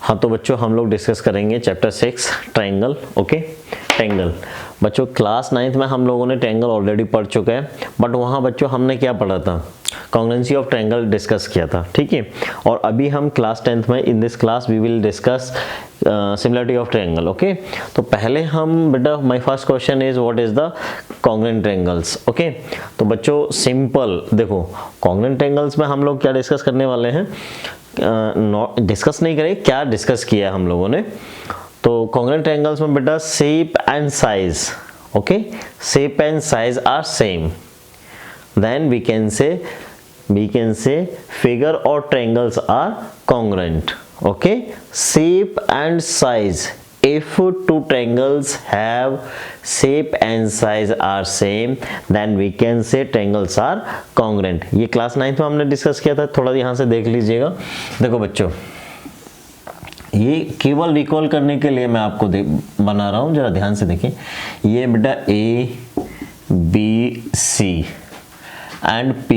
हाँ तो बच्चों हम लोग डिस्कस करेंगे चैप्टर 6 ट्रायंगल। ओके, ट्रायंगल बच्चों क्लास 9th में हम लोगों ने ट्रायंगल ऑलरेडी पढ़ चुका है, बट वहाँ बच्चों हमने क्या पढ़ा था, कॉन्ग्रुएंसी ऑफ ट्रायंगल डिस्कस किया था, ठीक है। और अभी हम क्लास 10th में in this class we will discuss similarity of triangle. Okay, तो पहले हम बेटा my first question is what is the congruent triangles. Okay, तो बच्चों सिंपल देखो, कॉन्ग्रुएंट ट्रायंगल्स में हम लोग क्या डिस्कस करने वाले हैं, डिस्कस नहीं करें, क्या डिस्कस किया हम लोगों ने। तो कॉन्ग्रुएंट ट्रायंगल्स में बेटा shape and size, okay, shape and size are same, then we can say figure or triangles are congruent. Okay, shape and size, if two triangles have shape and size are same, then we can say triangles are congruent. ये class 9th में हमने discuss किया था, थोड़ा यहाँ से देख लीजिएगा। देखो बच्चों, ये केवल रिकॉल करने के लिए मैं आपको बना रहा हूँ, जरा ध्यान से देखें। ये बेटा A B C and P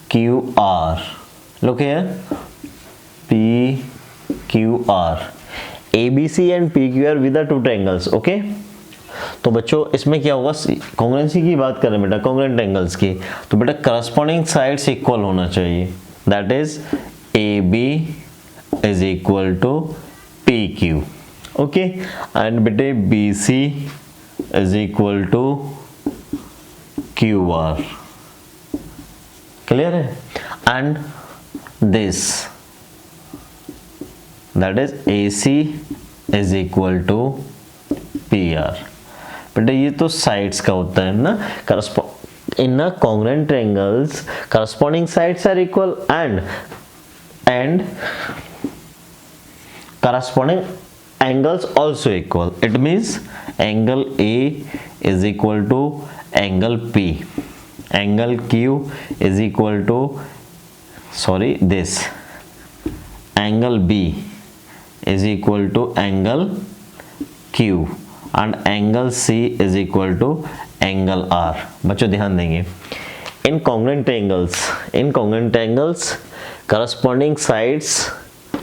Q R, look here, P Q R, ABC and P Q R with the two triangles. Okay, तो बच्चों इसमें क्या होगा, कॉन्ग्रुएंसी की बात करें बेटा, कॉन्ग्रुएंट ट्रायंगल्स की, तो बेटा करस्पॉन्डिंग साइड्स इक्वल होना चाहिए, that is AB is equal to PQ. Okay, and बेटे BC is equal to QR. Clear है? And this that is AC is equal to PR. बेटा ये तो साइड्स का होता है ना, in a congruent triangles corresponding sides are equal and corresponding angles also equal. It means angle A is equal to angle P, angle Q is equal to this angle B is equal to angle Q and angle C is equal to angle R. बच्चों ध्यान देंगे, in congruent triangles corresponding sides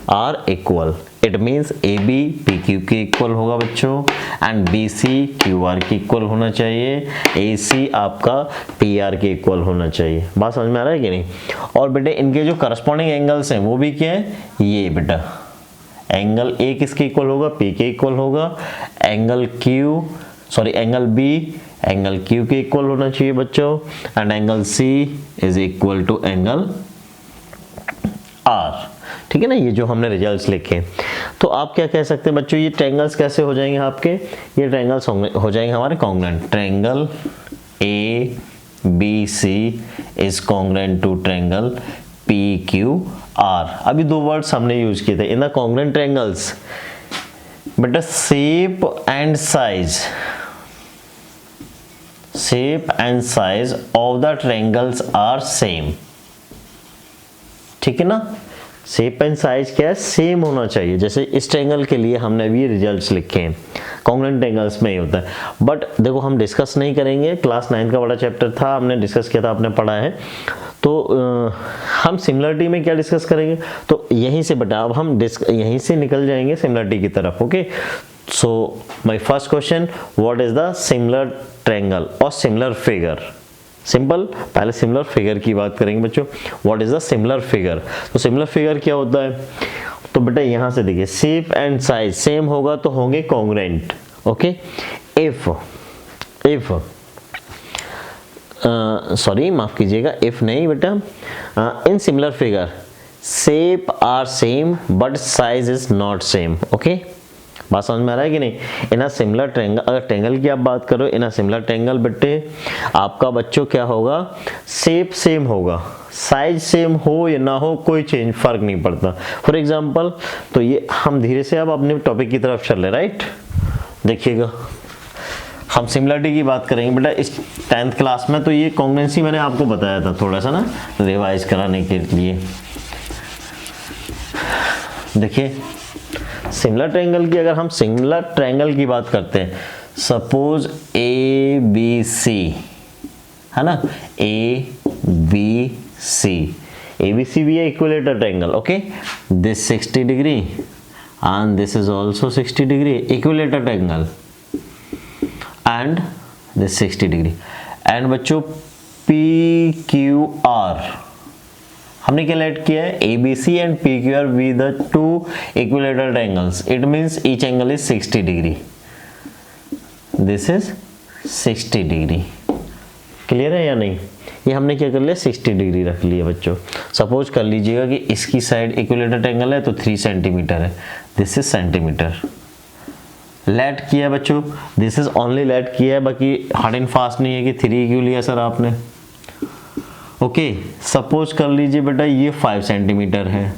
are equal. It means AB PQ के equal होगा बच्चों, and BC QR के equal होना चाहिए, AC आपका PR के इक्वल होना चाहिए। बात समझ में आ रहा है कि नहीं? और बेटे इनके जो करस्पॉन्डिंग एंगल्स हैं वो भी क्या है, ये बेटा एंगल A किसके इक्वल होगा, P के इक्वल होगा, एंगल B एंगल Q के इक्वल होना चाहिए बच्चों, and angle C is equal to angle R। ठीक है ना, ये जो हमने रिजल्ट्स लिखे। तो आप क्या कह सकते हैं बच्चों, ये ट्रायंगल्स कैसे हो जाएंगे आपके, ये ट्रायंगल्स हो जाएंगे हमारे congruent. Triangle ABC is congruent to triangle PQR। अभी दो वर्ड्स हमने यूज किए थे इन द कॉन्ग्रुएंट ट्रायंगल्स, बेटा shape and size of the triangles are same. ठीक है ना, शेप एंड साइज क्या है, सेम होना चाहिए। जैसे इस ट्रायंगल के लिए हमने अभी रिजल्ट्स लिखे हैं, कॉन्ग्रुएंट ट्रायंगल्स में ही होता है। बट देखो हम डिस्कस नहीं करेंगे, क्लास 9 का बड़ा चैप्टर था, हमने डिस्कस किया था, आपने पढ़ा है। तो हम सिमिलरिटी में क्या डिस्कस करेंगे, तो यहीं से बेटा अब हम यहीं से निकल जाएंगे सिमिलरिटी की तरफ। Okay, so my first question, what is the similar triangle और सिमिलर फिगर। सिंपल, पहले सिमिलर फिगर की बात करेंगे बच्चों। What is the similar figure, तो सिमिलर फिगर क्या होता है, तो बेटा यहां से देखिए, शेप एंड साइज सेम होगा तो होंगे कॉन्ग्रुएंट। ओके, इफ सॉरी माफ कीजिएगा, इफ नहीं बेटा, in similar figure shape are same but size is not same. Okay, बात समझ में आ रहा है कि नहीं? इन अ सिमिलर ट्रायंगल, अगर ट्रायंगल की आप बात करो, इन अ सिमिलर ट्रायंगल बेटे आपका बच्चों क्या होगा, शेप सेम होगा, साइज सेम हो या ना हो कोई फर्क नहीं पड़ता। फॉर एग्जांपल, तो ये हम धीरे से अब अपने टॉपिक की तरफ चल रहे, राइट। देखिएगा हम सिमिलरिटी की बात करेंगे बेटा इस 10th क्लास में। तो ये कॉन्ग्रुएंसी मैंने आपको बताया था थोड़ा सा ना रिवाइज कराने के लिए। देखिए सिमिलर ट्रायंगल की, अगर हम सिमिलर ट्रायंगल की बात करते हैं, सपोज ABC है ना, ABC ABC भी है equilateral triangle, okay, this 60 degree and this is also 60 degree equilateral triangle and this 60 degree and बच्चों PQR हमने क्या लेट किया है, ABC and PQR with the two equilateral triangles, it means each angle is 60 degree, this is 60 degree, clear है या नहीं। ये हमने क्या कर लिया, 60 डिग्री रख लिया बच्चों। सपोज कर लीजिएगा कि इसकी साइड इक्विलेटर ट्रायंगल है तो 3 सेंटीमीटर है, दिस इज सेंटीमीटर। लेट किया बच्चों, दिस इज ओनली लेट किया है, बाकी हार्ड एंड फास्ट नहीं है कि 3 क्यों लिया सर आपने। ओके, सपोज कर लीजिए बेटा ये 5 सेंटीमीटर है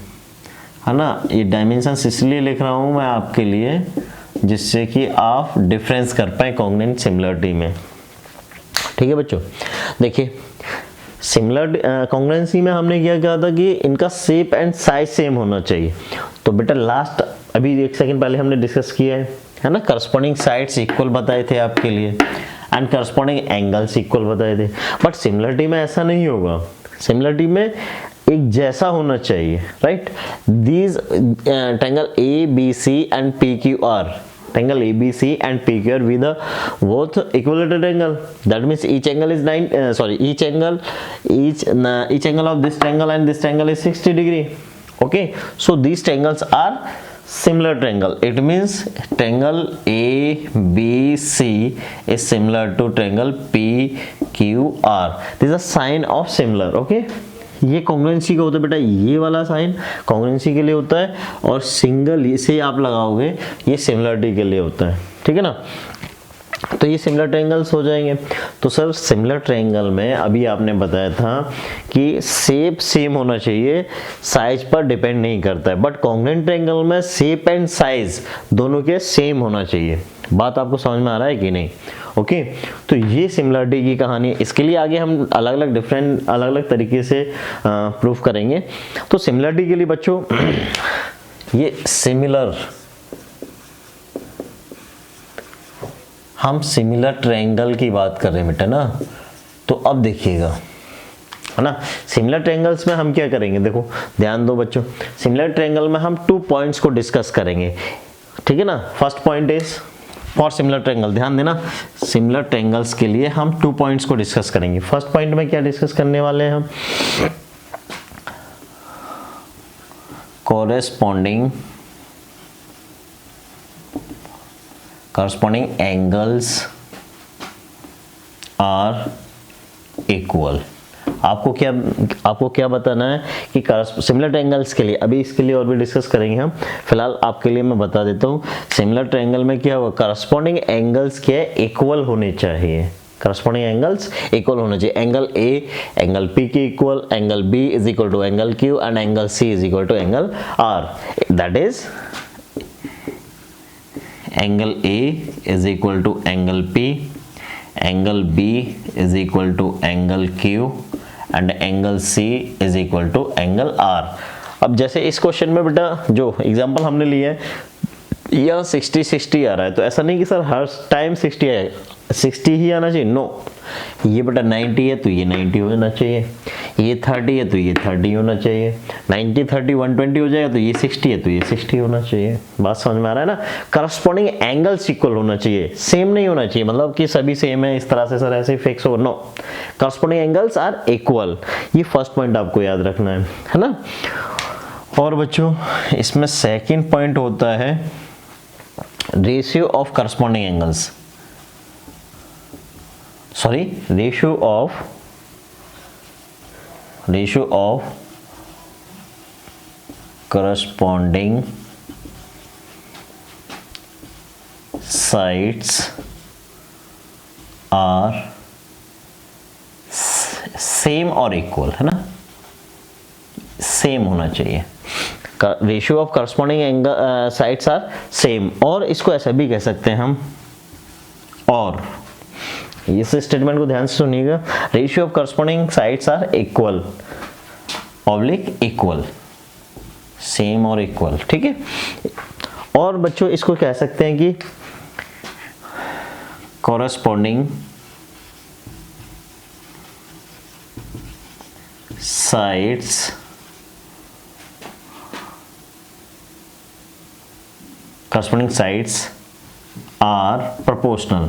ना। ये डायमेंशन इसलिए लिख रहा हूँ मैं आपके लिए जिससे कि आप डिफरेंस कर पाए कॉन्ग्रुएंट सिमिलरिटी में, ठीक है बच्चों। देखिए सिमिलर कॉन्ग्रुएंसी में हमने क्या कहा था कि इनका शेप एंड साइज सेम होना चाहिए। तो बेटा लास्ट अभी 1 सेकंड पहले हमने डिस्कस किया है ना, करस्पॉन्डिंग साइड्स इक्वल बताए थे आपके लिए एंड करस्पॉन्डिंग एंगल्स इक्वल बताए थे। बट सिमिलरिटी में ऐसा नहीं होगा, सिमिलरिटी में एक जैसा होना चाहिए, right. These triangle ABC and PQR, triangle ABC and PQR with the both equilateral triangle, that means each angle is each angle of this triangle and this triangle is 60 degree, okay। So these triangles are similar triangle, it means triangle ABC is similar to triangle PQR, this is a sign of similar, okay। ये congruency का होता है बेटा, ये वाला sign congruency के लिए होता है और सिंगल इसे आप लगाओगे ये सिमिलरिटी के लिए होता है, ठीक है ना। तो ये सिमिलर ट्रायंगल्स हो जाएंगे। तो सर सिमिलर ट्रायंगल में अभी आपने बताया था कि शेप सेम होना चाहिए, साइज पर डिपेंड नहीं करता है, बट कॉन्ग्रुएंट ट्रायंगल में शेप एंड साइज दोनों के सेम होना चाहिए। बात आपको समझ में आ रहा है कि नहीं, ओके। तो ये सिमिलरिटी की कहानी है, इसके लिए आगे हम अलग अलग तरीके से प्रूफ करेंगे। तो सिमिलरिटी के लिए बच्चों ये सिमिलर, हम सिमिलर ट्रायंगल की बात कर रहे हैं बेटा ना। तो अब देखिएगा है ना, सिमिलर ट्रायंगल्स में हम क्या करेंगे, देखो ध्यान दो बच्चों, सिमिलर ट्रायंगल में हम 2 पॉइंट्स को डिस्कस करेंगे, ठीक है ना। First point is for similar triangle, ध्यान देना, सिमिलर ट्रायंगल्स के लिए हम 2 पॉइंट्स को डिस्कस करेंगे। फर्स्ट पॉइंट में क्या डिस्कस करने वाले हैं हम, corresponding angles are equal। आपको क्या बताना है कि सिमिलर ट्रायंगल्स के लिए, अभी इसके लिए और भी डिस्कस करेंगे हम, फिलहाल आपके लिए मैं बता देता हूँ। सिमिलर ट्रायंगल में क्या होगा, करस्पॉन्डिंग एंगल्स क्या है, इक्वल होने चाहिए, करस्पॉन्डिंग एंगल्स इक्वल होना चाहिए। एंगल A एंगल P के equal, angle B is equal to angle Q and angle C is equal to angle R, that is angle A is equal to angle P, angle B is equal to angle Q and angle C is equal to angle R। अब जैसे इस question में बेटा जो example हमने लिया है, यह 60 आ रहा है, तो ऐसा नहीं कि सर हर टाइम 60 ही आना चाहिए, नो। ये बेटा 90 है तो ये 90 होना चाहिए, ये 30 है तो ये 30 होना चाहिए, 90 30 120 हो जाएगा तो ये 60 है तो ये 60 होना चाहिए। बात समझ में आ रहा है ना। करस्पॉन्डिंग एंगल्स इक्वल होना चाहिए, सेम नहीं होना चाहिए, मतलब कि सभी सेम है इस तरह से सर ऐसे फिक्स हो, no. Corresponding angles are equal, ये फर्स्ट पॉइंट आपको याद रखना है ना। और बच्चों इसमें सेकेंड पॉइंट होता है ratio of corresponding angles, sorry ratio of corresponding sides are same और इक्वल, है ना, सेम होना चाहिए। Ratio of corresponding angle sides are same, और इसको ऐसा भी कह सकते हैं हम, और इस स्टेटमेंट को ध्यान से सुनिएगा, ratio of corresponding sides are equal oblique equal, same और इक्वल, ठीक है। और बच्चों इसको कह सकते हैं कि corresponding sides corresponding sides are proportional.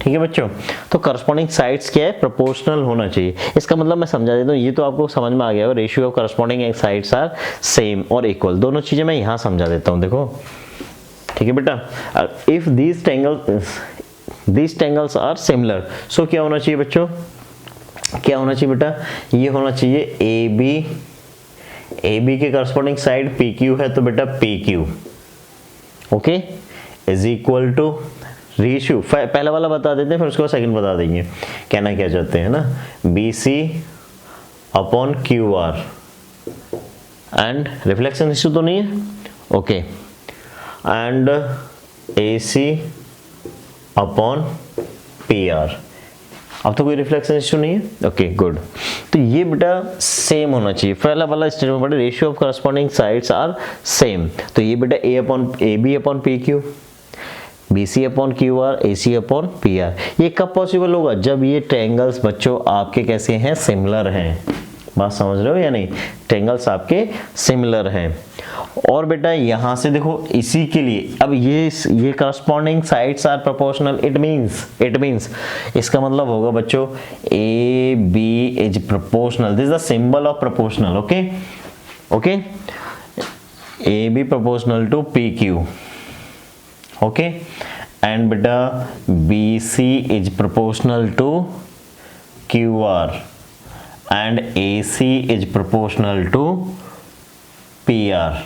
ठीक है बच्चों, तो करस्पॉन्डिंग साइड्स क्या है, प्रोपोर्शनल होना चाहिए। इसका मतलब मैं समझा देता हूँ, ये तो आपको समझ में आ गया होगा, ratio of corresponding sides are same और इक्वल, दोनों चीजें मैं यहाँ समझा देता हूँ, देखो। ठीक है बेटा, if these tangles are similar, so क्या होना चाहिए बच्चों, क्या होना चाहिए बेटा, ये होना चाहिए ए बी के करस्पॉन्डिंग साइड पी क्यू है, तो बेटा P Q okay is equal to ratio, पहला वाला बता देते हैं फिर उसके बाद सेकंड बता देंगे कहना क्या चाहते हैं ना, B C upon Q R, and reflection issue तो नहीं है, okay, and A C upon P R, अब तो कोई रिफ्लेक्शन इश्यू नहीं है, ओके गुड। तो ये बेटा सेम होना चाहिए, पहला वाला स्टेटमेंट बेटा ratio of corresponding sides are same, तो ये बेटा A B upon P Q, B C upon Q R, A C upon P R. ये कब पॉसिबल होगा, जब ये ट्रायंगल्स बच्चों आपके कैसे हैं, सिमिलर हैं, बात समझ रहे हो या नहीं, ट्रायंगल्स आपके सिमिलर हैं। और बेटा यहां से देखो इसी के लिए, अब ये corresponding sides are proportional, it means इसका मतलब होगा बच्चों A B is proportional, this is the symbol of proportional, okay, A B proportional to P Q, okay, and बेटा B C is proportional to Q R, and A C is proportional to P R.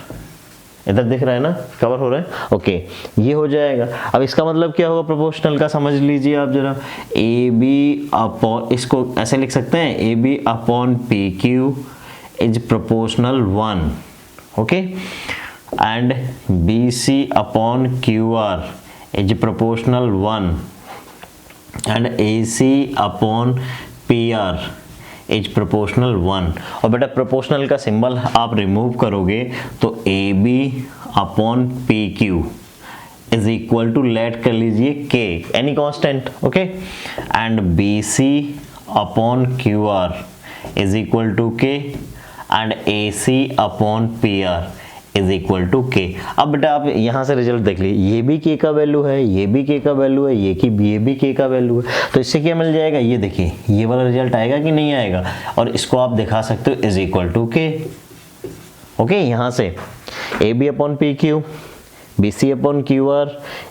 इधर दिख रहा है ना, cover हो रहा है, okay, ये हो जाएगा। अब इसका मतलब क्या होगा प्रोपोर्शनल का, समझ लीजिए आप जरा, ए बी अपॉन, इसको ऐसे लिख सकते हैं, A B upon P Q is proportional 1, okay, and BC upon QR is proportional 1 and AC upon PR is proportional 1। और बेटा प्रोपोर्शनल का सिंबल आप रिमूव करोगे तो AB upon PQ is equal to, let कर लीजिए K, any constant, okay, and BC upon QR is equal to K and AC upon PR is equal to K. अब बेटा आप यहाँ से रिजल्ट देख लीजिए, ये भी के का वैल्यू है, ये भी के का वैल्यू है, ये भी के का वैल्यू है, तो इससे क्या मिल जाएगा, ये देखिए ये वाला रिजल्ट आएगा कि नहीं आएगा, और इसको आप दिखा सकते हो is equal to K, okay. यहाँ से A B upon P Q, B C upon Q R,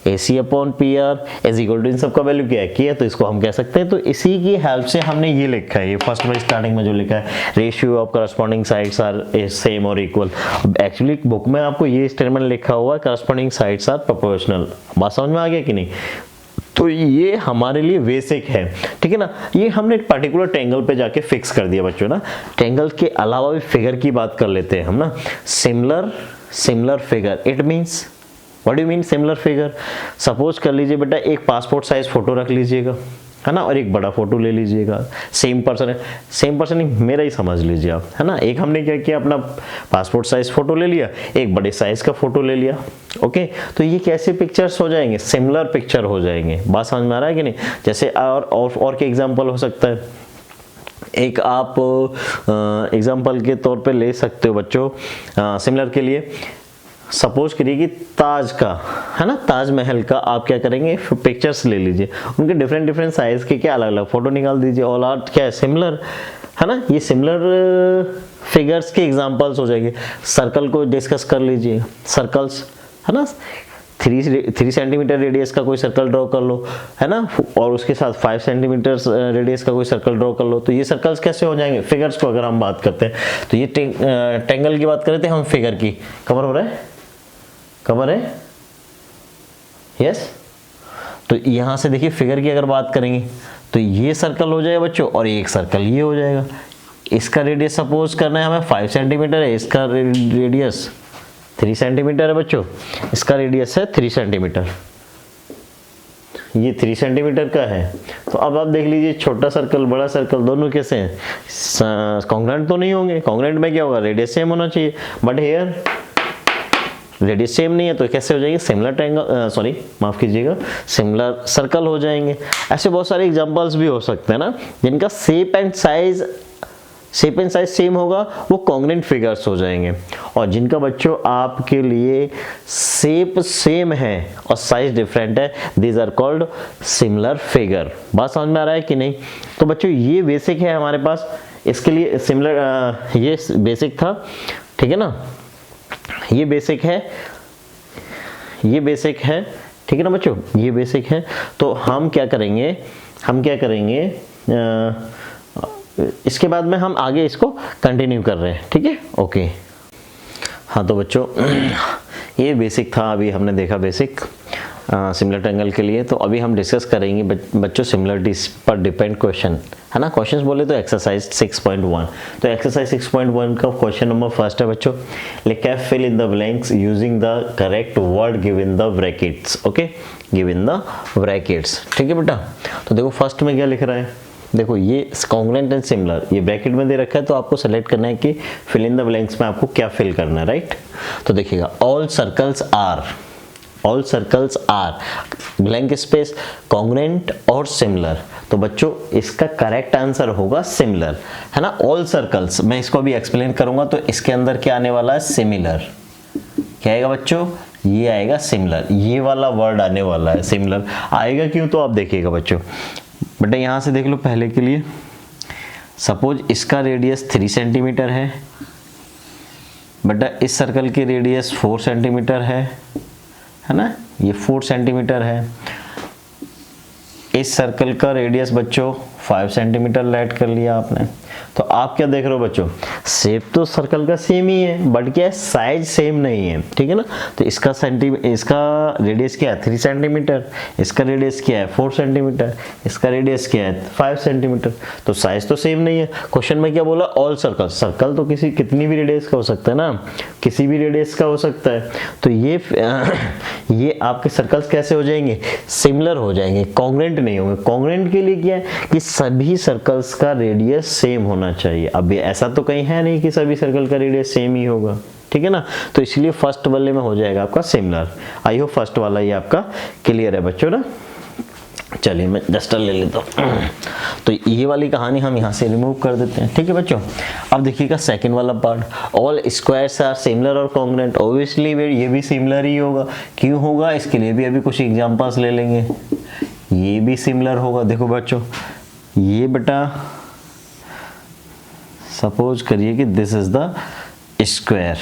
A C upon P R is equal to, इन सबका वैल्यू क्या है, किया, तो इसको हम कह सकते हैं। तो इसी की हेल्प से हमने ये लिखा है, ये फर्स्ट में स्टार्टिंग में जो लिखा है, ratio of corresponding sides are same और इक्वल। एक्चुअली बुक में आपको ये स्टेटमेंट लिखा हुआ है, करस्पॉन्डिंग साइड्स आर प्रोपोर्शनल, बात समझ में आ गया कि नहीं। तो ये हमारे लिए बेसिक है, ठीक है ना। ये हमने एक पर्टिकुलर ट्रायंगल पे जाके फिक्स कर दिया बच्चों ना। ट्रायंगल के अलावा भी फिगर की बात कर लेते हैं हम ना, similar figure, it means, what do you mean similar figure. Suppose कर लीजिए बेटा एक पासपोर्ट साइज फोटो रख लीजिएगा, है ना, और एक बड़ा फोटो ले लीजिएगा, सेम पर्सन है, सेम पर्सन नहीं, मेरा ही समझ लीजिए आप, है ना। एक हमने क्या किया, अपना पासपोर्ट साइज फोटो ले लिया, एक बड़े साइज का फोटो ले लिया, ओके। तो ये कैसे पिक्चर्स हो जाएंगे, सिमिलर पिक्चर हो जाएंगे, बात समझ में आ रहा है कि नहीं। जैसे और क्या एग्जाम्पल हो सकता है, एक आप एग्जाम्पल के तौर पे ले सकते हो बच्चों, सिमिलर के लिए सपोज करिए कि ताज का, है ना, ताजमहल का आप क्या करेंगे, पिक्चर्स ले लीजिए, उनके डिफरेंट साइज के क्या अलग अलग फोटो निकाल दीजिए, ऑल आर क्या है, सिमिलर, है ना। ये सिमिलर फिगर्स के एग्जांपल्स हो जाएंगे। सर्कल को डिस्कस कर लीजिए, सर्कल्स, है ना, 3 सेंटीमीटर रेडियस का कोई सर्कल ड्रॉ कर लो, है ना, और उसके साथ 5 सेंटीमीटर रेडियस का कोई सर्कल ड्रॉ कर लो। तो ये सर्कल्स कैसे हो जाएंगे, फिगर्स को अगर हम बात करते हैं तो ये ट्रायंगल की बात करते हैं हम, फिगर की, कवर हो रहा है, कवर है, यस। तो यहां से देखिए फिगर की अगर बात करेंगे तो ये सर्कल हो जाएगा बच्चों, और एक सर्कल ये हो जाएगा। इसका रेडियस सपोज करना है हमें 5 सेंटीमीटर है, इसका रेडियस 3 सेंटीमीटर है बच्चों, इसका रेडियस है 3 सेंटीमीटर, ये 3 सेंटीमीटर का है। तो अब आप देख लीजिए छोटा सर्कल बड़ा सर्कल दोनों कैसे हैं, कॉन्ग्रुएंट तो नहीं होंगे। कॉन्ग्रुएंट में क्या होगा, रेडियस सेम होना चाहिए, बट हियर रेडियस सेम नहीं है, तो कैसे हो जाएंगे, सिमिलर ट्रायंगल, सॉरी माफ कीजिएगा, सिमिलर सर्कल हो जाएंगे। ऐसे बहुत सारे एग्जांपल्स भी हो सकते हैं ना, जिनका shape and size shape and size same होगा वो कॉन्ग्रुएंट फिगर्स हो जाएंगे। और जिनका बच्चों आपके लिए शेप सेम है और साइज डिफरेंट है, these are called similar figure. बात समझ में आ रहा है कि नहीं? तो बच्चों ये बेसिक है हमारे पास, इसके लिए सिमिलर ये बेसिक था, ठीक है ना, ये बेसिक है, ये बेसिक है, ठीक है ना बच्चों, ये बेसिक है। तो हम क्या करेंगे, इसके बाद में हम आगे इसको कंटिन्यू कर रहे हैं, ठीक है, ओके। हाँ तो बच्चों ये बेसिक था, अभी हमने देखा बेसिक सिमिलर ट्रायंगल के लिए। तो अभी हम डिस्कस करेंगे बच्चों सिमिलरिटीज पर डिपेंड क्वेश्चन, है ना। क्वेश्चंस बोले तो एक्सरसाइज 6.1। तो एक्सरसाइज 6.1 का क्वेश्चन नंबर फर्स्ट है बच्चों, लिखा है fill in the blanks using the correct word give in the brackets. Okay, give in the brackets, ठीक है बेटा। तो देखो फर्स्ट में क्या लिख रहा है, देखो ये कॉन्ग्रुएंट एंड सिमिलर, ये ब्रैकेट में दे रखा है, तो आपको सेलेक्ट करना है कि फिल इन द ब्लैंक्स में आपको क्या फिल करना है, राइट। तो देखिएगा all circles are blank space congruent और सिमिलर। तो बच्चों इसका करेक्ट आंसर होगा सिमिलर, है ना। ऑल सर्कल्स, मैं इसको अभी एक्सप्लेन करूंगा। तो इसके अंदर क्या आने वाला है, सिमिलर। क्या आएगा बच्चों, ये आएगा सिमिलर, ये वाला वर्ड आने वाला है सिमिलर। आएगा क्यों, तो आप देखिएगा बच्चों, बेटा यहां से देख लो पहले के लिए। सपोज इसका रेडियस 3 सेंटीमीटर है बेटा, इस सर्कल की रेडियस 4 सेंटीमीटर है ना, ये 4 सेंटीमीटर है। इस सर्कल का रेडियस बच्चों 5 सेंटीमीटर लेट कर लिया आपने। तो आप क्या देख रहे हो बच्चों, शेप तो सर्कल का सेम ही है, बट क्या है, साइज सेम नहीं है, ठीक है ना। तो इसका रेडियस क्या है 3 सेंटीमीटर, इसका रेडियस क्या है 4 सेंटीमीटर, इसका रेडियस क्या है 5 सेंटीमीटर। तो साइज तो सेम नहीं है। क्वेश्चन में क्या बोला, ऑल सर्कल, सर्कल तो कितनी भी रेडियस का हो सकता है ना, किसी भी रेडियस का हो सकता है। तो ये आपके सर्कल्स कैसे हो जाएंगे, सिमिलर हो जाएंगे, कॉन्ग्रुएंट नहीं होंगे। कॉन्ग्रुएंट के लिए क्या है कि सभी सर्कल्स का रेडियस सेम होना चाहिए। अब ऐसा तो कहीं है नहीं कि सभी सर्कल का रेडियस सेम ही होगा, ठीक है ना। तो इसलिए फर्स्ट वाले में हो जाएगा आपका सिमिलर। आई होप फर्स्ट वाला ये आपका क्लियर है बच्चों ना। चलिए मैं डस्टर ले लेता हूँ। तो ये वाली कहानी हम यहाँ से रिमूव कर देते हैं, ठीक है बच्चों। अब देखिएगा सेकंड वाला part, all squares are similar और कॉन्ग्रुएंट। ऑब्वियसली ये भी सिमिलर ही होगा। क्यों होगा, इसके लिए भी अभी कुछ एग्जांपल्स ले लेंगे। ये भी सिमिलर होगा। देखो बच्चों, ये बेटा सपोज करिए कि this is the square,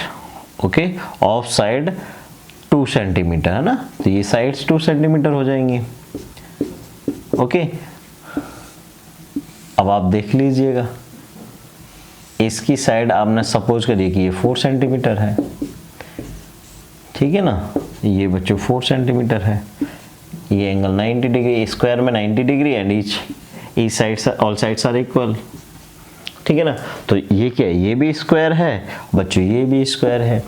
okay, of side 2 centimetre, है ना। तो ये साइड्स 2 सेंटीमीटर हो जाएंगी, ओके। अब आप देख लीजिएगा, इसकी साइड आपने सपोज करिए कि ये 4 सेंटीमीटर है, ठीक है ना। ये बच्चों 4 सेंटीमीटर है, ये एंगल 90 डिग्री, स्क्वायर में 90 degree and each side all sides are equal, ठीक है ना। तो ये क्या है, ये भी स्क्वायर है बच्चों, ये भी स्क्वायर है,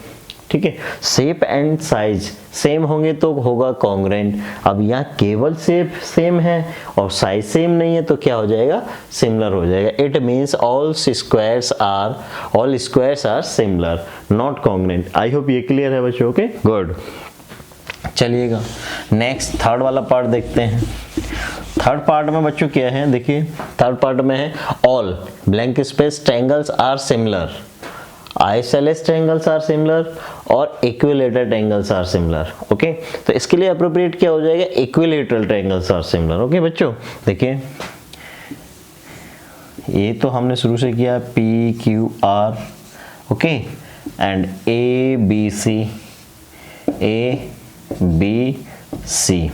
ठीक है। शेप एंड साइज सेम होंगे तो होगा कॉन्ग्रुएंट। अब यहाँ केवल शेप सेम है और साइज सेम नहीं है, तो क्या हो जाएगा, सिमिलर हो जाएगा। It means all squares are similar, not congruent. I hope ये क्लियर है बच्चों, ओके, गुड। चलिएगा नेक्स्ट थर्ड वाला पार्ट देखते हैं। थर्ड पार्ट में बच्चों क्या है, देखिए थर्ड पार्ट में है all blank space triangles are similar, isosceles triangles are similar और equilateral triangles are similar, okay. तो इसके लिए अप्रोप्रिएट क्या हो जाएगा, equilateral triangles are similar, okay बच्चों। देखिए ये तो हमने शुरू से किया P Q R, okay, and A B C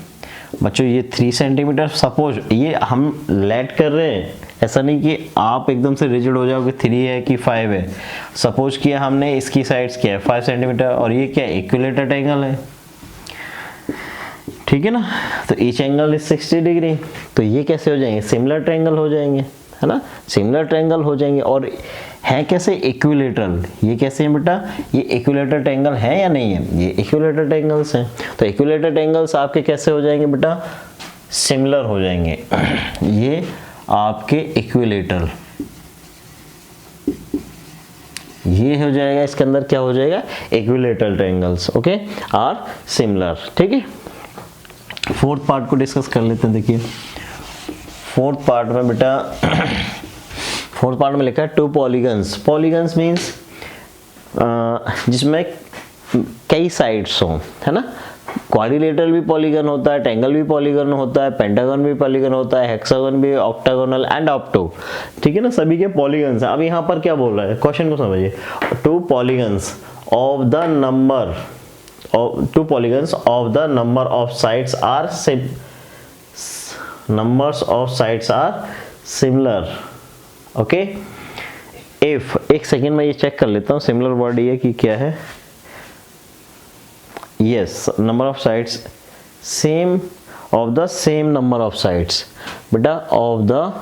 बच्चों ये 3 सेंटीमीटर, सपोज ये हम लेट कर रहे हैं, ऐसा नहीं कि आप एकदम से रिजिड हो जाओगे 3 है कि 5 है। सपोज किया हमने, इसकी साइड्स क्या है 5 सेंटीमीटर और ये क्या है, इक्विलैटरल ट्रायंगल है, ठीक है ना। तो ईच एंगल इज 60 डिग्री, तो ये कैसे हो जाएंगे, सिमिलर ट्रायंगल हो जाएंगे, है ना, सिमिलर ट्रायंगल हो जाएंगे। और है कैसे, इक्विलैटरल। ये कैसे है बेटा, ये इक्विलैटरल ट्रायंगल है या नहीं है, ये इक्विलैटरल ट्रायंगल्स हैं। तो इक्विलैटरल ट्रायंगल्स आपके कैसे हो जाएंगे बेटा, सिमिलर हो जाएंगे। ये आपके इक्विलैटरल, ये हो जाएगा, इसके अंदर क्या हो जाएगा, equilateral triangles, okay, are similar, ठीक है। फोर्थ पार्ट को डिस्कस कर लेते हैं। देखिए फोर्थ पार्ट में बेटा फोर्थ पार्ट में लिखा है टू पॉलीगन्स। पॉलीगन्स मीन्स जिसमें कई साइड्स हों, है ना। क्वाड्रिलेटरल भी पॉलीगन होता है, ट्रायंगल भी पॉलीगन होता है, पेंटागन भी पॉलीगन होता है, हेक्सागन भी, ऑक्टागोनल एंड ऑप्टो, ठीक है ना, सभी के पॉलीगन्स हैं। अब यहाँ पर क्या बोल रहा है, क्वेश्चन को समझिए। Two polygons of the number of sides are similar, okay. If, एक सेकेंड में ये चेक कर लेता हूँ सिमिलर वर्ड ये कि क्या है। Yes, number of sides same of the same number of sides, बेटा ऑफ द,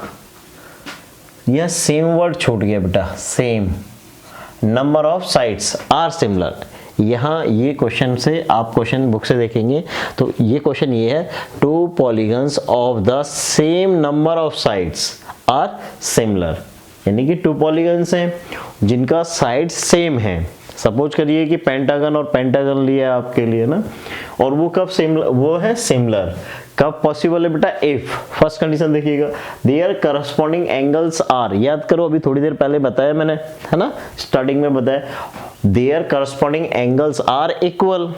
यह सेम वर्ड छूट गया बेटा, same number of sides are similar. यहाँ ये क्वेश्चन से आप क्वेश्चन बुक से देखेंगे तो ये क्वेश्चन ये है, two polygons of the same number of sides are similar, यानी कि टू पॉलीगन्स हैं जिनका साइड सेम है। सपोज करिए कि पेंटागन और पेंटागन लिया आपके लिए ना, और वो कब सिमिलर, वो है सिमिलर कब पॉसिबल है बेटा, इफ, फर्स्ट कंडीशन देखिएगा, देयर करस्पॉन्डिंग एंगल्स आर, याद करो अभी थोड़ी देर पहले बताया मैंने, है ना, स्टार्टिंग में बताया, there corresponding angles are equal,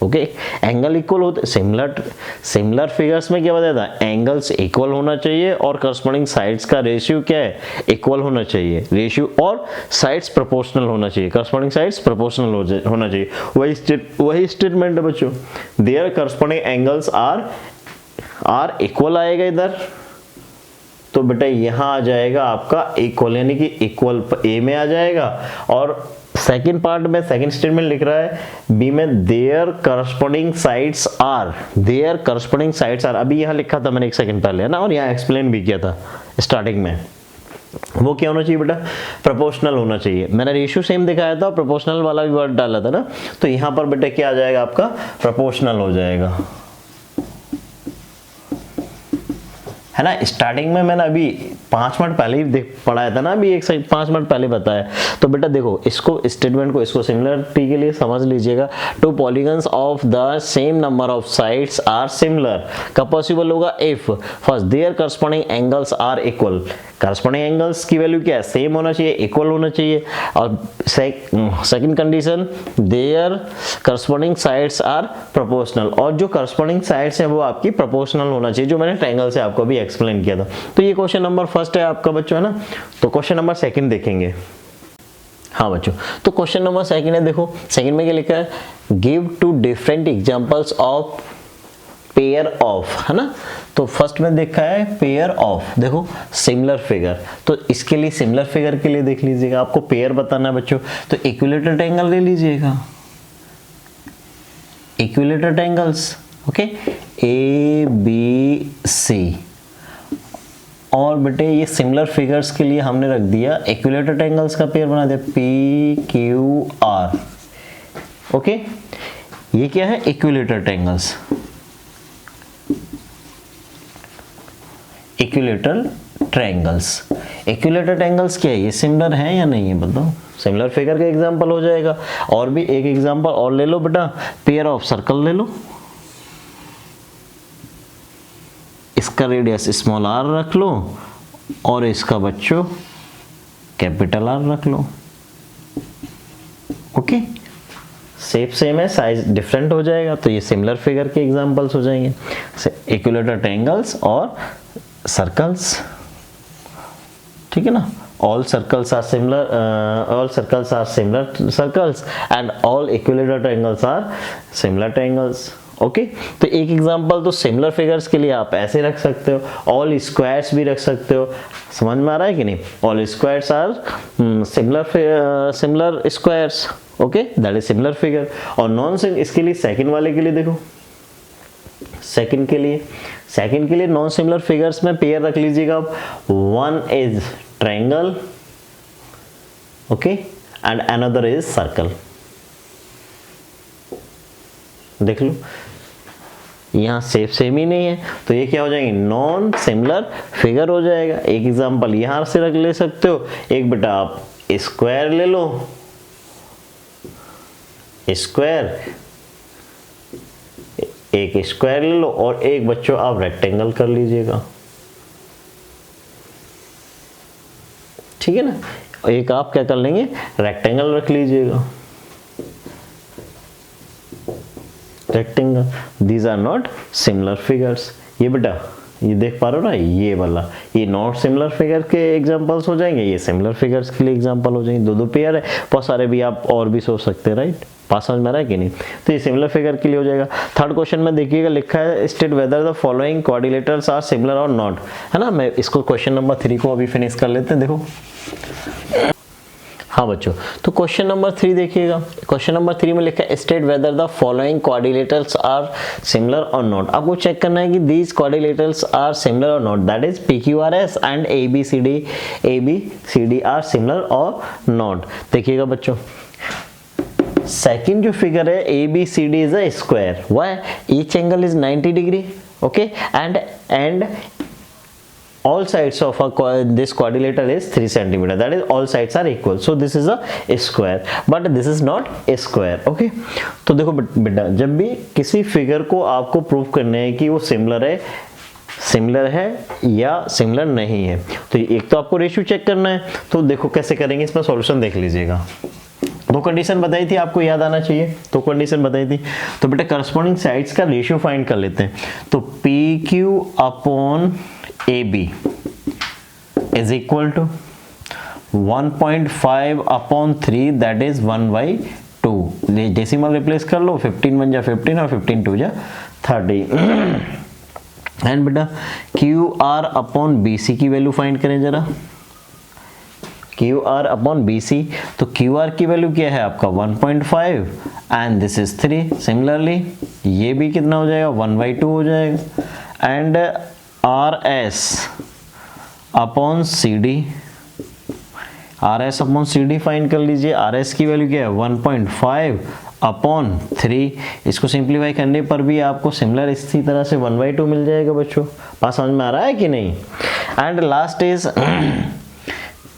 okay. Angle equal होते, सिमिलर फिगर्स में क्या बताया था, एंगल्स इक्वल होना चाहिए और करस्पॉन्डिंग साइड्स का रेशियो क्या है, इक्वल होना चाहिए, रेशियो, और साइड्स प्रोपोर्शनल होना चाहिए, करस्पॉन्डिंग साइड्स प्रोपोर्शनल होना चाहिए। वही स्टेटमेंट है बच्चों, there corresponding angles are equal आएगा इधर, तो बेटा यहां आ जाएगा आपका इक्वल, यानी कि इक्वल ए में आ जाएगा। और सेकंड पार्ट में सेकंड स्टेटमेंट लिख रहा है बी में, there corresponding sides are, there corresponding sides are, अभी यहां लिखा था मैंने एक सेकंड पहले, है ना, और यहां एक्सप्लेन भी किया था स्टार्टिंग में। वो क्या होना चाहिए बेटा, प्रोपोर्शनल होना चाहिए। मैंने रेशियो सेम दिखाया था, प्रोपोर्शनल वाला भी वर्ड डाला था ना, तो यहां पर बेटा क्या आ जाएगा आपका, प्रोपोर्शनल हो जाएगा, है ना। स्टार्टिंग में मैंने अभी 5 मिनट पहले ही पढ़ाया था ना, अभी 5 मिनट पहले बताया। तो बेटा देखो इसको, स्टेटमेंट को, इसको सिमिलरिटी के लिए समझ लीजिएगा। Two polygons of the same number of sides are similar कब पॉसिबल होगा, if first there corresponding angles are equal, corresponding angles की वैल्यू क्या है, सेम होना चाहिए, इक्वल होना चाहिए। और second condition, there corresponding sides are proportional, और जो करस्पॉन्डिंग साइड्स हैं वो आपकी प्रोपोर्शनल होना चाहिए, जो मैंने ट्रायंगल से आपको भी एक्सप्लेन किया था। तो ये क्वेश्चन नंबर फर्स्ट है आपका बच्चों, है ना। तो क्वेश्चन नंबर सेकंड देखेंगे। हाँ बच्चों, तो क्वेश्चन नंबर सेकंड है, देखो सेकंड में क्या लिखा है, give two different examples of pair of, है ना। तो फर्स्ट में देखा है पेयर ऑफ, देखो सिमिलर फिगर, तो इसके लिए सिमिलर फिगर के लिए देख लीजिएगा, आपको पेयर बताना है बच्चों, तो इक्विलेटरल ट्रायंगल ले लीजिएगा, equilateral triangles, okay, A B C. और बेटे ये सिमिलर फिगर्स के लिए हमने रख दिया इक्विलेटरल ट्रायंगल्स का पेयर बना दिया, पी क्यू आर, ओके। ये क्या है, equilateral triangles, equilateral triangles. Equilateral triangles क्या है, ये सिमिलर है या नहीं है बताओ, सिमिलर फिगर का एग्जांपल हो जाएगा। और भी एक एग्जांपल और ले लो बेटा, पेयर ऑफ सर्कल ले लो, इसका रेडियस स्मॉल आर रख लो और इसका बच्चों कैपिटल आर रख लो, ओके। शेप सेम है, साइज डिफरेंट हो जाएगा, तो ये सिमिलर फिगर के एग्जांपल्स हो जाएंगे, इक्विलेटरल ट्रायंगल्स और सर्कल्स, ठीक है ना। all circles are similar circles and all equilateral triangles are similar triangles, okay. तो एक एग्जांपल तो सिमिलर फिगर्स के लिए आप ऐसे रख सकते हो, ऑल स्क्वायर्स भी रख सकते हो, समझ में आ रहा है कि नहीं, all squares are similar squares, okay, that is similar figure. और नॉन सिमिलर, इसके लिए सेकंड वाले के लिए देखो, सेकंड के लिए नॉन सिमिलर फिगर्स में पेयर रख लीजिएगा, one is triangle, okay, and another is circle. देख लो यहाँ शेप सेम ही नहीं है, तो ये क्या हो जाएंगे, नॉन सिमिलर फिगर हो जाएगा। एक एग्जांपल यहां से रख ले सकते हो, एक बेटा आप स्क्वायर ले लो, स्क्वायर, एक स्क्वायर ले लो, और एक बच्चों आप रेक्टेंगल कर लीजिएगा, ठीक है ना। एक आप क्या कर लेंगे, रेक्टेंगल रख लीजिएगा, rectangle. These are not similar figures. ये बेटा ये देख पा रहे हो ना, ये वाला ये नॉट सिमिलर फिगर के एग्जांपल्स हो जाएंगे, ये सिमिलर फिगर्स के लिए एग्जांपल हो जाएंगे। दो दो पेयर है, बहुत सारे भी आप और भी सोच सकते हैं, राइट। पास समझ में आ रहा है कि नहीं। तो ये सिमिलर फिगर के लिए हो जाएगा। थर्ड क्वेश्चन में देखिएगा लिखा है state whether the following quadrilaterals are similar और नॉट, है ना। मैं इसको क्वेश्चन नंबर 3 को अभी फिनिश कर लेते हैं। देखो हाँ बच्चों, तो क्वेश्चन नंबर 3 देखिएगा। क्वेश्चन नंबर 3 में लिखा है state whether the following quadrilaterals are similar और नॉट। आपको चेक करना है कि दीज क्वाड्रिलेटरल्स आर सिमिलर और not, that is PQRS and ABCD are similar और नॉट। देखिएगा बच्चों, सेकंड जो फिगर है ABCD is a square, why each angle is 90 degree, okay, and all sides of this quadrilateral is 3 cm, that is all sides are equal, so this is a square but this is not a square, okay। तो देखो बेटा, जब भी किसी figure को आपको prove करना है कि वो सिमिलर है या सिमिलर नहीं है, तो एक तो आपको रेशियो चेक करना है। तो देखो कैसे करेंगे, इसमें सॉल्यूशन देख लीजिएगा। दो कंडीशन बताई थी, आपको याद आना चाहिए, तो कंडीशन बताई थी। तो बेटा करस्पॉन्डिंग साइड्स का रेशियो फाइंड कर लेते हैं। तो PQ upon AB is equal to 1.5 upon 3, that is 1/2। Decimal replace कर लो, 15 1 जा 15 और 15 2 जा 30। एंड बेटा QR अपॉन BC की वैल्यू फाइंड करें जरा। QR अपॉन BC, तो QR की वैल्यू क्या है आपका 1.5 एंड दिस इज 3। सिमिलरली ये भी कितना हो जाएगा 1/2 हो जाएगा। And RS upon CD, RS upon CD find कर लीजिए। RS की वैल्यू क्या है 1.5 अपॉन 3। इसको सिंप्लीफाई करने पर भी आपको सिमिलर इसी तरह से 1/2 मिल जाएगा बच्चों। पास समझ में आ रहा है कि नहीं। And last is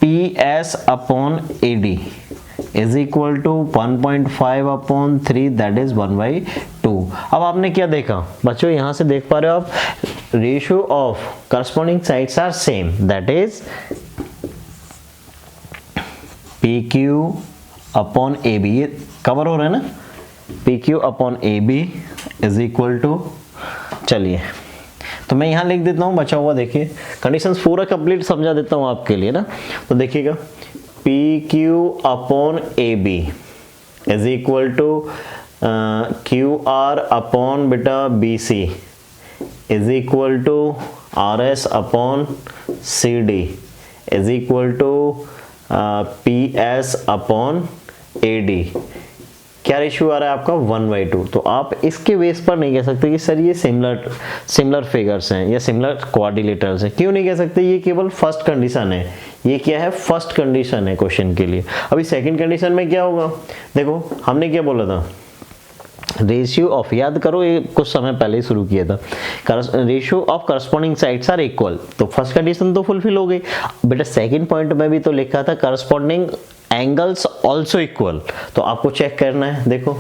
PS upon AD is equal to 1.5 upon 3, that is 1/2। अब आपने क्या देखा बच्चों, यहां से देख पा रहे हो आप, ratio of corresponding sides are same, that is PQ upon AB। ये कवर हो रहा है ना, PQ upon AB is equal to, चलिए तो मैं यहां लिख देता हूं, बचा हुआ देखिए कंडीशंस पूरा कंप्लीट समझा देता हूं आपके लिए ना। तो देखिएगा PQ upon AB is equal to QR upon बेटा BC is equal to RS upon CD is equal to PS upon AD। क्या रेशियो आ रहा है आपका 1/2। तो आप इसके बेस पर नहीं कह सकते कि सर ये सिमिलर फिगर्स हैं या सिमिलर क्वाड्रिलेटरल्स हैं। क्यों नहीं कह सकते, ये केवल फर्स्ट कंडीशन है। ये क्या है, फर्स्ट कंडीशन है क्वेश्चन के लिए। अभी सेकंड कंडीशन में क्या होगा, देखो हमने क्या बोला था, रेशियो ऑफ, याद करो ये कुछ समय पहले ही शुरू किया था, ratio of corresponding sides are equal. तो फर्स्ट कंडीशन तो फुलफिल हो गई। बेटा सेकंड पॉइंट में भी तो लिखा था करस्पॉन्डिंग एंगल्स ऑल्सो इक्वल। तो आपको चेक करना है, देखो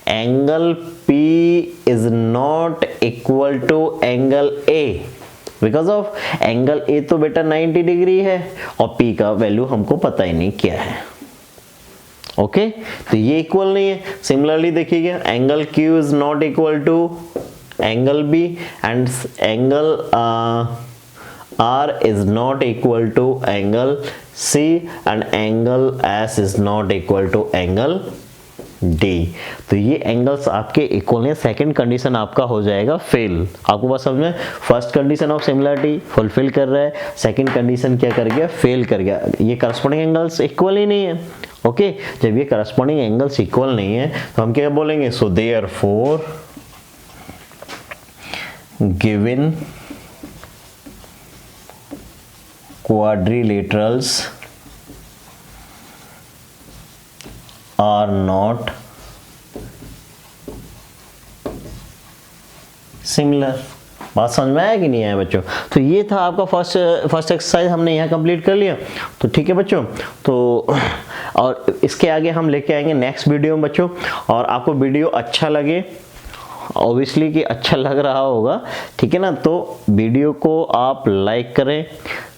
angle P is not equal to angle A, because of angle A तो बेटा 90 डिग्री है और P का वैल्यू हमको पता ही नहीं क्या है, ओके तो ये इक्वल नहीं है। सिमिलरली देखिएगा angle Q is not equal to angle B and angle R is not equal to angle C and angle S is not equal to angle D। तो ये एंगल्स आपके इक्वल हैं। Second condition आपका हो जाएगा fail. आपको बस समझ में, first condition of similarity fulfil कर रहा है, सेकंड कंडीशन क्या कर गया, फेल कर गया। ये करस्पॉन्डिंग एंगल्स इक्वल ही नहीं है, ओके जब ये करस्पॉन्डिंग एंगल्स इक्वल नहीं है तो हम क्या बोलेंगे, so therefore given quadrilaterals are not similar। बात समझ में आया कि नहीं आया बच्चों। तो ये था आपका फर्स्ट एक्सरसाइज, हमने यहाँ कंप्लीट कर लिया। तो ठीक है बच्चों, तो और इसके आगे हम लेके आएंगे नेक्स्ट वीडियो में बच्चों। और आपको वीडियो अच्छा लगे, ऑब्वियसली कि अच्छा लग रहा होगा, ठीक है ना, तो वीडियो को आप लाइक करें,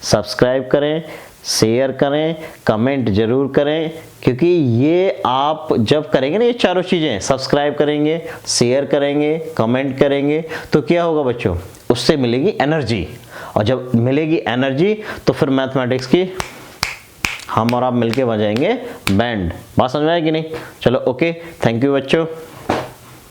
सब्सक्राइब करें, शेयर करें, कमेंट जरूर करें, क्योंकि ये आप जब करेंगे ना ये चारों चीज़ें, सब्सक्राइब करेंगे, शेयर करेंगे, कमेंट करेंगे, तो क्या होगा बच्चों, उससे मिलेगी एनर्जी, और जब मिलेगी एनर्जी तो फिर मैथमेटिक्स की हम और आप मिलके बजाएंगे बैंड। बात समझ में आएगी नहीं? चलो ओके, थैंक यू बच्चों।